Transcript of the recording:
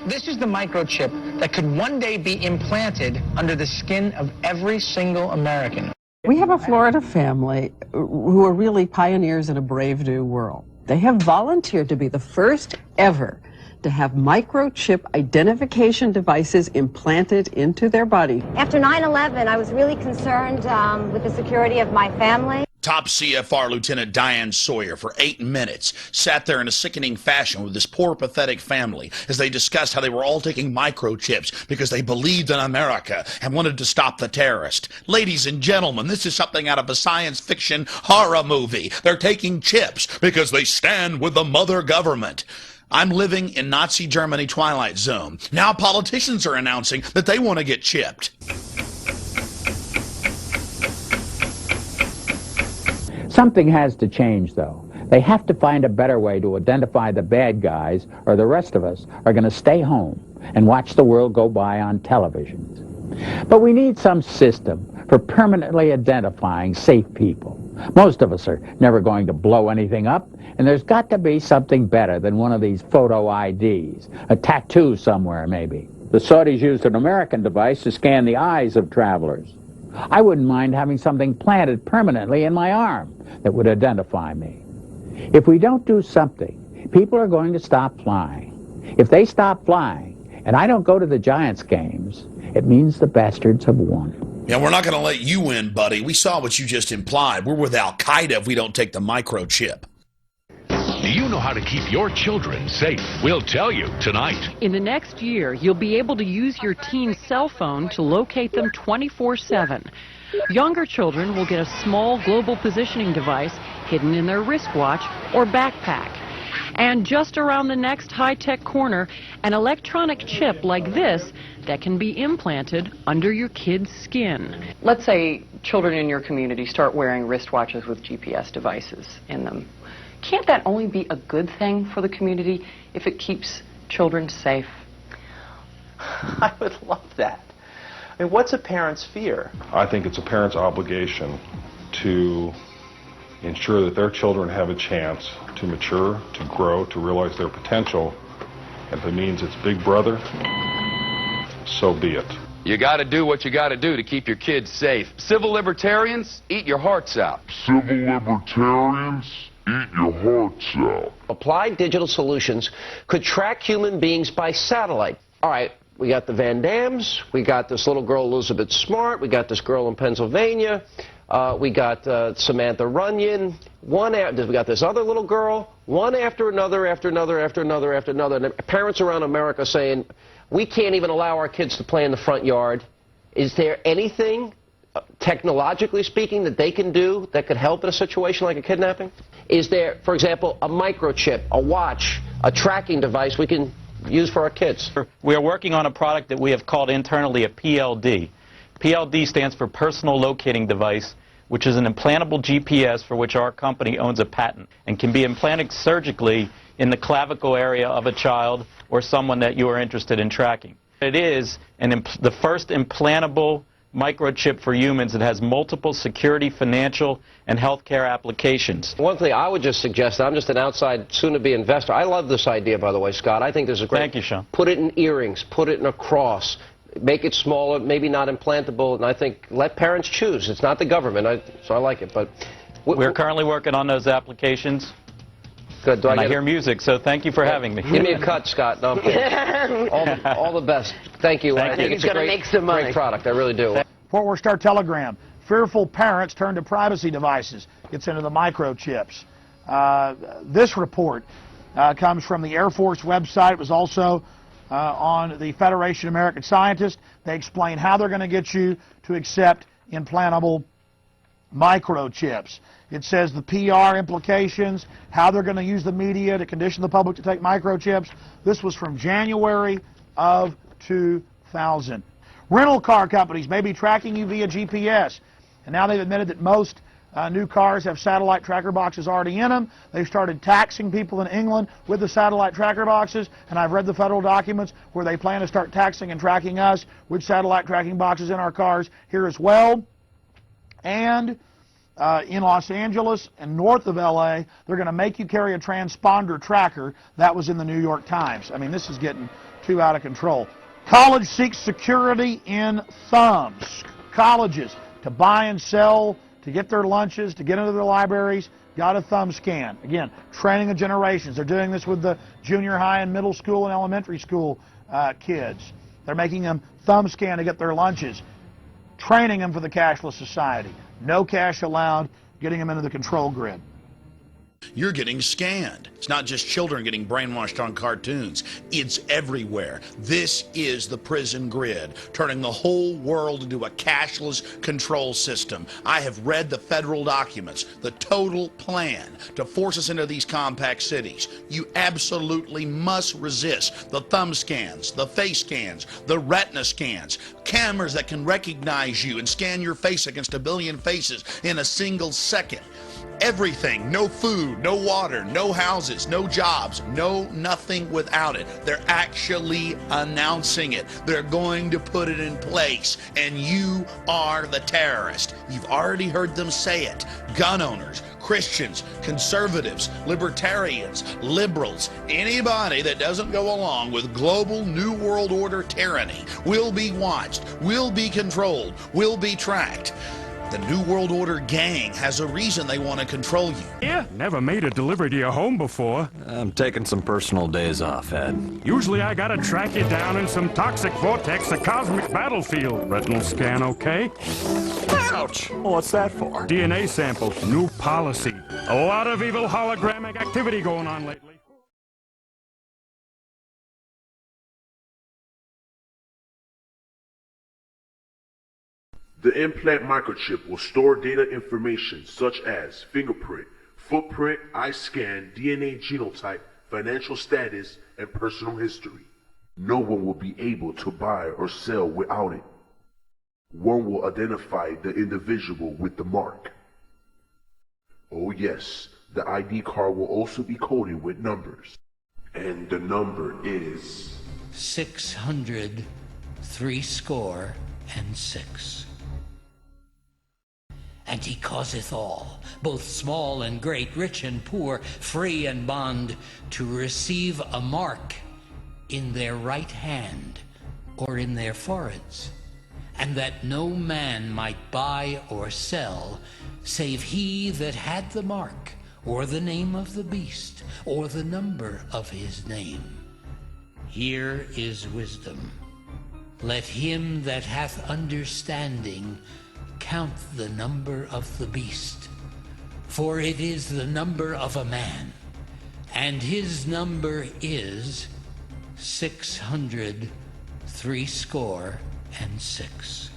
This is the microchip that could one day be implanted under the skin of every single American. We have a Florida family who are really pioneers in a brave new world. They have volunteered to be the first ever to have microchip identification devices implanted into their body. After 9/11, I was really concerned with the security of my family. Top CFR Lieutenant Diane Sawyer for 8 minutes sat there in a sickening fashion with this poor, pathetic family as they discussed how they were all taking microchips because they believed in America and wanted to stop the terrorist. Ladies and gentlemen, this is something out of a science fiction horror movie. They're taking chips because they stand with the mother government. I'm living in Nazi Germany Twilight Zone. Now politicians are announcing that they want to get chipped. Something has to change, though. They have to find a better way to identify the bad guys, or the rest of us are going to stay home and watch the world go by on televisions. But we need some system for permanently identifying safe people. Most of us are never going to blow anything up, and there's got to be something better than one of these photo IDs, a tattoo somewhere maybe. The Saudis used an American device to scan the eyes of travelers. I wouldn't mind having something planted permanently in my arm that would identify me. If we don't do something, people are going to stop flying. If they stop flying, and I don't go to the Giants games, it means the bastards have won. Yeah, we're not going to let you win, buddy. We saw what you just implied. We're with Al-Qaeda if we don't take the microchip. Do you know how to keep your children safe? We'll tell you tonight. In the next year, you'll be able to use your teen's cell phone to locate them 24/7. Younger children will get a small global positioning device hidden in their wristwatch or backpack. And just around the next high-tech corner, an electronic chip like this that can be implanted under your kid's skin. Let's say children in your community start wearing wristwatches with GPS devices in them. Can't that only be a good thing for the community if it keeps children safe? I would love that. I mean, what's a parent's fear? I think it's a parent's obligation to ensure that their children have a chance to mature, to grow, to realize their potential. And if it means it's Big Brother, so be it. You got to do what you got to do to keep your kids safe. Civil libertarians, eat your hearts out. Civil libertarians, eat your hearts out. Applied digital solutions could track human beings by satellite. All right, we got the Van Dams, we got this little girl Elizabeth Smart, we got this girl in Pennsylvania, we got Samantha Runyon, we got this other little girl, one after another, after another, after another, after another. And parents around America saying, we can't even allow our kids to play in the front yard. Is there anything, technologically speaking, that they can do that could help in a situation like a kidnapping? Is there, for example, a microchip, a watch, a tracking device we can use for our kids? We are working on a product that we have called internally a PLD. PLD stands for Personal Locating Device, which is an implantable GPS for which our company owns a patent and can be implanted surgically in the clavicle area of a child or someone that you are interested in tracking. It is the first implantable microchip for humans that has multiple security, financial, and healthcare applications. One thing I would just suggest, I'm just an outside, soon-to-be investor. I love this idea, by the way, Scott. I think this is great. Thank you, Sean. Put it in earrings, put it in a cross, make it smaller, maybe not implantable, and I think let parents choose. It's not the government, so I like it. But we're currently working on those applications. Good. And I hear music, so thank you for having me. Give me a cut, Scott. No, I'm kidding. all the best. Thank you. Thank I think you. it's a great product. I really do. Fort Worth Star Telegram. Fearful parents turn to privacy devices. Gets into the microchips. This report comes from the Air Force website. It was also on the Federation of American Scientists. They explain how they're going to get you to accept implantable microchips. It says the PR implications, how they're going to use the media to condition the public to take microchips. This was from January of 2000. Rental car companies may be tracking you via GPS. And now they've admitted that most new cars have satellite tracker boxes already in them. They've started taxing people in England with the satellite tracker boxes, and I've read the federal documents where they plan to start taxing and tracking us with satellite tracking boxes in our cars here as well. And in Los Angeles and north of LA, they're going to make you carry a transponder tracker. That was in the New York Times. I mean, this is getting too out of control. College seeks security in thumbs. Colleges, to buy and sell, to get their lunches, to get into their libraries, got a thumb scan. Again, training of generations. They're doing this with the junior high and middle school and elementary school kids. They're making them thumb scan to get their lunches, training them for the cashless society. No cash allowed, getting them into the control grid. You're getting scanned. It's not just children getting brainwashed on cartoons. It's everywhere. This is the prison grid, turning the whole world into a cashless control system. I have read the federal documents, the total plan to force us into these compact cities. You absolutely must resist the thumb scans, the face scans, the retina scans, cameras that can recognize you and scan your face against 1 billion faces in a single second. Everything, no food, no water, no houses, no jobs, no nothing without it. They're actually announcing it. They're going to put it in place, and you are the terrorist. You've already heard them say it. Gun owners, Christians, conservatives, libertarians, liberals, anybody that doesn't go along with global New World Order tyranny will be watched, will be controlled, will be tracked. The New World Order gang has a reason they want to control you. Yeah, never made a delivery to your home before. I'm taking some personal days off, Ed. Usually I gotta track you down in some toxic vortex, a cosmic battlefield. Retinal scan, okay? Ouch! What's that for? DNA samples, new policy. A lot of evil hologramic activity going on lately. The implant microchip will store data information such as fingerprint, footprint, eye scan, DNA genotype, financial status, and personal history. No one will be able to buy or sell without it. One will identify the individual with the mark. Oh yes, the ID card will also be coded with numbers. And the number is 600 threescore and 6. And he causeth all, both small and great, rich and poor, free and bond, to receive a mark in their right hand or in their foreheads, and that no man might buy or sell, save he that had the mark, or the name of the beast, or the number of his name. Here is wisdom. Let him that hath understanding count the number of the beast, for it is the number of a man, and his number is 600 threescore and 6.